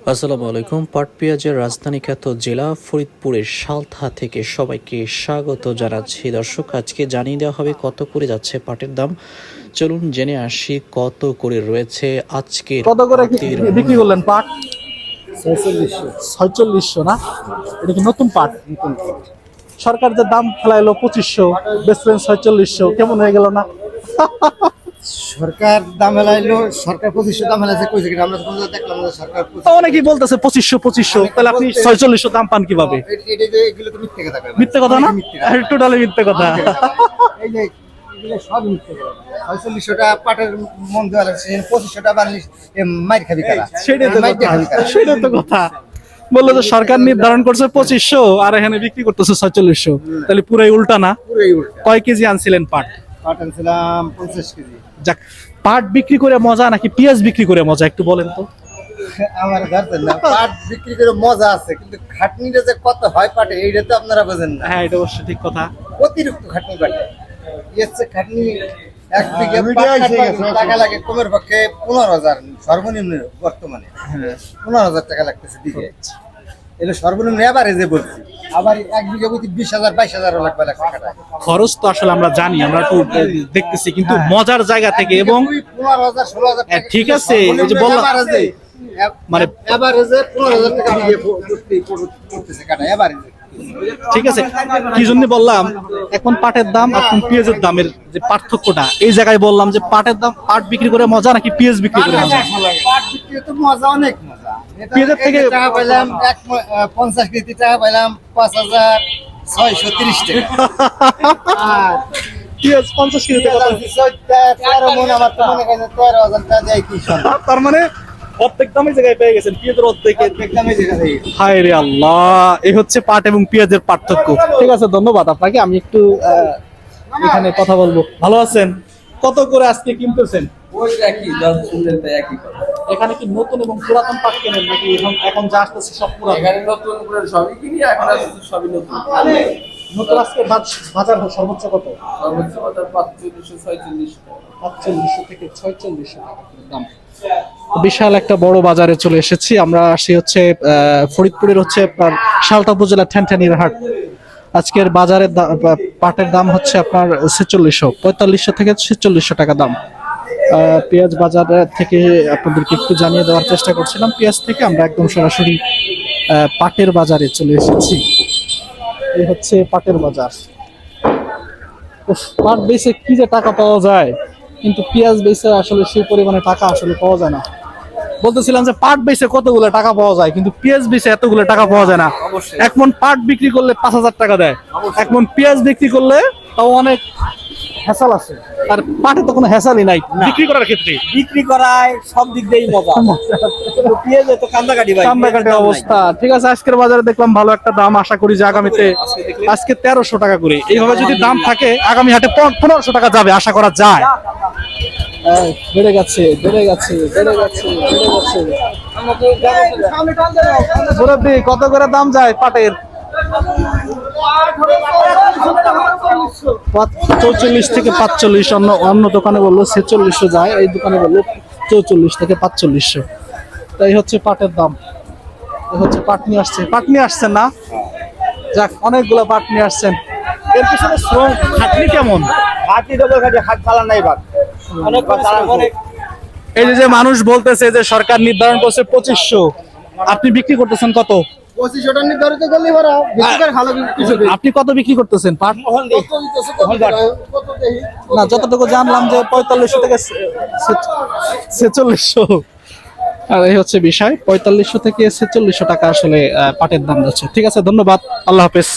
আসসালামু আলাইকুম। পাট পেঁয়াজের রাজধানী খ্যাত জেলা ফরিদপুরের সালথা থেকে সবাইকে স্বাগত জানাচ্ছি। দর্শক, আজকে জানিয়ে দেওয়া হবে কত করে যাচ্ছে পাটের দাম। চলুন জেনে আসি কত করে রয়েছে আজকের কত করে বিক্রি করলেন পাট? 4600 না? এটা কি নতুন পাট? সরকার যে দাম ফেলাইলো 2500, বেচলেন 4600, কেমন হয়ে গেল না? সরকার দাম হেলাইলো, সরকার 2500 দাম হেলাইছে, কইছে কি আমরা কোন দেখলাম না সরকার অনেকেই বলতেছে 2500, তাহলে আপনি 4600 দাম পান কিভাবে? এটা যে এগুলো তো মিথ্যে কথা কয়, মিথ্যে কথা না? টোটালি মিথ্যে কথা। এই যে এগুলো সব মিথ্যে কথা। 4600 টাকা পাটের মন দেওয়া লাগছে, 2500 টাকা বাড়লি মাইর খাবি কারা? সেটাই তো কথা। বললো যে সরকার নির্ধারণ করছে 2500 আর এখানে বিক্রি করতেছে 4600, তাহলে পুরাই উল্টা না? পুরোই উল্টা। কয় কেজি আনছিলেন পাট? পাট আনছিলাম 50 কেজি। যাক, পাট বিক্রি করে মজা নাকি পেঁয়াজ বিক্রি করে মজা একটু বলেন তো। আমার ধরতেন না, পাট বিক্রি করে মজা আছে, কিন্তু খাটনিটা যে কত হয় পাটে এইটা তো আপনারা বোঝেন না। হ্যাঁ, এটা অবশ্যই ঠিক কথা। অতিরিক্ত খাটনি পাটে এসছে খাটনি। এক বিঘে টাকা লাগে কমের পক্ষে 15,000 সর্বনিম্ন বর্তমানে। 15,000 টাকা লাগতেছে বিঘে, এটা সর্বনিম্ন এভারেজে বলছি। আবার এক বিঘে প্রতি 20,000 22,000 লাগবে টাকা। খরচ তো আসলে আমরা জানি, আমরা একটু দেখতেছি, কিন্তু মজার জায়গা থেকে এবং 15,000 16,000 টাকা ঠিক আছে, এই যে বললাম মানে এভারেজে 15,000 টাকা বিঘে পড়তেছে কাটা এভারেজে। ঠিক আছে, কি জন্য বললাম এখন পাটের দাম এখন পেঁয়াজের দামের যে পার্থক্যটা, এই জায়গায় বললাম যে পাটের দাম, পাট বিক্রি করে মজা নাকি পেঁয়াজ বিক্রি করে মজা? পাট বিক্রি তো মজা, অনেক মজা। পেঁয়াজের থেকে টাকা পাইলাম 50 কেজি টাকা পাইলাম 5,630 টাকা। আর পেঁয়াজ 50 কেজিতে কত? 13 মণ, আমার তো মনে করেন 13,000 টাকা দেয় কি সম্ভব। তার মানে অর্ধেক দামে জায়গায় পেয়ে গেছেন, পেঁয়াজের অর্ধেক। একদমই যেটা দেয়। হায় রে আল্লাহ, এই হচ্ছে পাট এবং পেঁয়াজের পার্থক্য। ঠিক আছে, ধন্যবাদ আপনাকে। আমি একটু এখানে কথা বলবো। ভালো আছেন? কত করে আজকে কিনতেছেন? ওই একই, যা শুনলেন তাই একই কথা। এখানে কি নতুন এবং পুরাতন পাট কেনেন নাকি এখন যা আসতেছে সব পুরাতন? এখানে নতুন করে সবই কিনি, এখন আসলে সবই নতুন। নতুন আজকে বাজার সর্বোচ্চ কত? সর্বোচ্চ বাজার 45-46 টাকা। 4500 থেকে 4600 টাকা করে দাম। বিশাল একটা বড় বাজারে চলে এসেছি আমরা। আসি হচ্ছে ফরিদপুরের হচ্ছে আপনার সালথা উপজেলা ঠ্যানঠানির হাট। আজকের বাজারের পাটের দাম হচ্ছে আপনার 4600, 4500 থেকে 4600 টাকা দাম। পেঁয়াজ বাজার থেকে আপনাদেরকে একটু জানিয়ে দেওয়ার চেষ্টা করছিলাম। পেঁয়াজ থেকে আমরা একদম সরাসরি পাটের বাজারে চলে এসেছি। এই হচ্ছে পাটের বাজার। পাট বেচে কি যে টাকা পাওয়া যায়, কিন্তু পেঁয়াজ বেচে আসলে সেই পরিমাণে টাকা আসলে পাওয়া যায় না। বলতেছিলাম যে পাট বেচে কতগুলো টাকা পাওয়া যায়, কিন্তু পেঁয়াজ বেচে এতগুলো টাকা পাওয়া যায় না। এক মণ পাট বিক্রি করলে 5,000 টাকা দেয়, এক মণ পেঁয়াজ বিক্রি করলে তাও অনেক হ্যাসাল আছে। আর পাটে তো কোনো হ্যাসালই নাই বিক্রি করার ক্ষেত্রে। বিক্রি করায় সব দিক দিয়েই মজা। পেঁয়াজে তো কান্দাকাটি ভাই, কান্দাকাটি অবস্থা। ঠিক আছে, আজকের বাজারে দেখলাম ভালো একটা দাম। আশা করি যে আগামীতে আজকে 1300 টাকা করে, এইভাবে যদি দাম থাকে আগামী হাটে 1500 টাকা যাবে আশা করা যায়। বেড়ে গেছে, বেড়ে গেছে, বেড়ে গেছে, বেড়ে গেছে। মুরব্বি, কত করে দাম যায় পাটের? 44 থেকে 45। অন্য দোকানে বললো 4600 যায়, এই দোকানে বললো 44 থেকে 4500। তাই হচ্ছে পাটের দাম। এই হচ্ছে পাট নিয়ে আসছে, পাট নিয়ে আসছেন না? যাক, অনেকগুলো পাট নিয়ে আসছেন। এর পিছনে শ্রম খাটনি কেমন? হাতি ডবল খাটি, হাত চালান নাই বাদ। এই যে মানুষ বলতেছে যে সরকার নির্ধারণ করছে 2500, আপনি বিক্রি করতেছেন কত? 2500 টাকা নির্ধারিত করলে ভালো ভালো কিছু। আপনি কত বিক্রি করতেছেন পাট? না, যতটুকু জানলাম যে 4500 থেকে 4600। আর এই হচ্ছে বিষয়, 4500 থেকে 4600 টাকা আসলে পাটের দাম যাচ্ছে। ঠিক আছে, ধন্যবাদ, আল্লাহ হাফেজ।